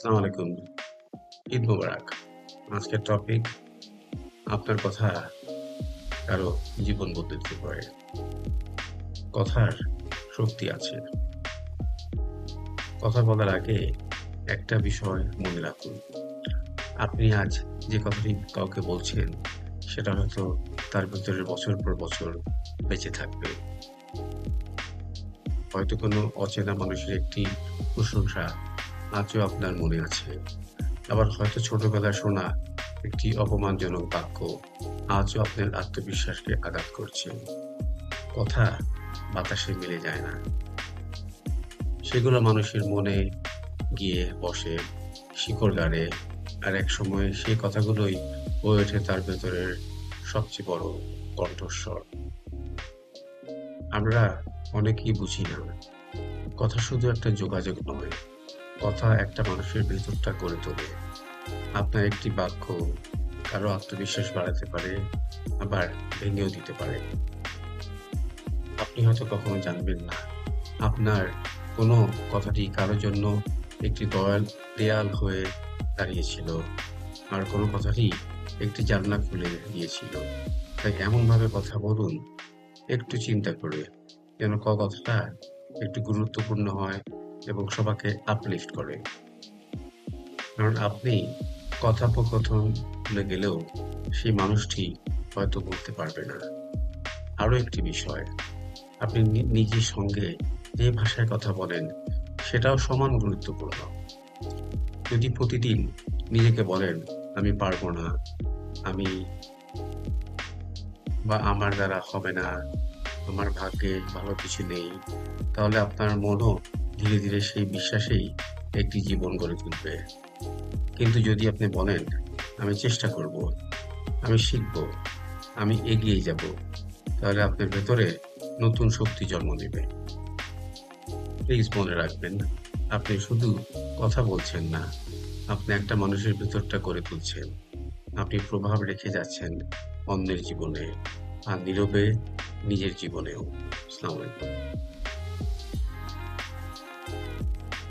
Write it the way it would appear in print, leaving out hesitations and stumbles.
আসসালামু আলাইকুম। ঈদ মোবারক। আজকের টপিক আপনার কথা কারো জীবন বদলে দিতে পারে। কথার শক্তি আছে। কথা বলার আগে একটা বিষয় মনে রাখুন। আপনি আজ যে কথাটি কাউকে বলছেন সেটা হয়তো তার ভেতরে বছর পর বছর বেঁচে থাকবে। হয়তো কোনো অচেনা মানুষের একটি প্রশংসা আজও আপনার মনে আছে। আবার হয়তো ছোটবেলায় শোনা একটি অপমানজনক বাক্য আজও আপনার আত্মবিশ্বাসকে আঘাত করছে। কথা বাতাসে মিলে যায় না। সেগুলো মানুষের মনে গিয়ে বসে, শিকড় গাড়ে, আর একসময় সেই কথাগুলোই হয়ে ওঠে তার ভেতরের সবচেয়ে বড় কণ্ঠস্বর। আমরা অনেকেই বুঝি না, কথা শুধু একটা যোগাযোগ নয়, কথা একটা মানুষের ভেতরটা গড়ে তোলে। আপনার একটি বাক্য কারো আত্মবিশ্বাস বাড়াতে পারে, আবার ভেঙেও দিতে পারে। আপনি হয়তো কখনো জানবেন না, আপনার কোনো কথাটি কারো জন্য একটি দেয়াল হয়ে দাঁড়িয়েছিল, আর কোনো কথাটি একটি জানলা খুলে দিয়েছিল। তাই এমনভাবে কথা বলুন, একটু চিন্তা করে, যেন কথাটা একটু গুরুত্বপূর্ণ হয় এবং সবাইকে আপলিফট করে। কারণ আপনি কথোপকথন ভুলে গেলেও সেই মানুষটি হয়তো বলতে পারবে না। আরো একটি বিষয়, আপনি নিজের সঙ্গে যে ভাষায় কথা বলেন সেটাও সমান গুরুত্বপূর্ণ। যদি প্রতিদিন নিজেকে বলেন, আমি পারবো না, আমি বা আমার দ্বারা হবে না, আমার ভাগ্যে ভালো কিছু নেই, তাহলে আপনার মনও ধীরে ধীরে সেই বিশ্বাসেই একটি জীবন গড়ে তুলবে। কিন্তু যদি আপনি বলেন, আমি চেষ্টা করব, আমি শিখব, আমি এগিয়ে যাব, তাহলে আপনার ভেতরে নতুন শক্তি জন্ম নেবে। প্লিজ মনে রাখবেন, আপনি শুধু কথা বলছেন না, আপনি একটা মানুষের ভেতরটা গড়ে তুলছেন। আপনি প্রভাব রেখে যাচ্ছেন অন্যের জীবনে, আর নীরবে নিজের জীবনেও। আসসালামু আলাইকুম।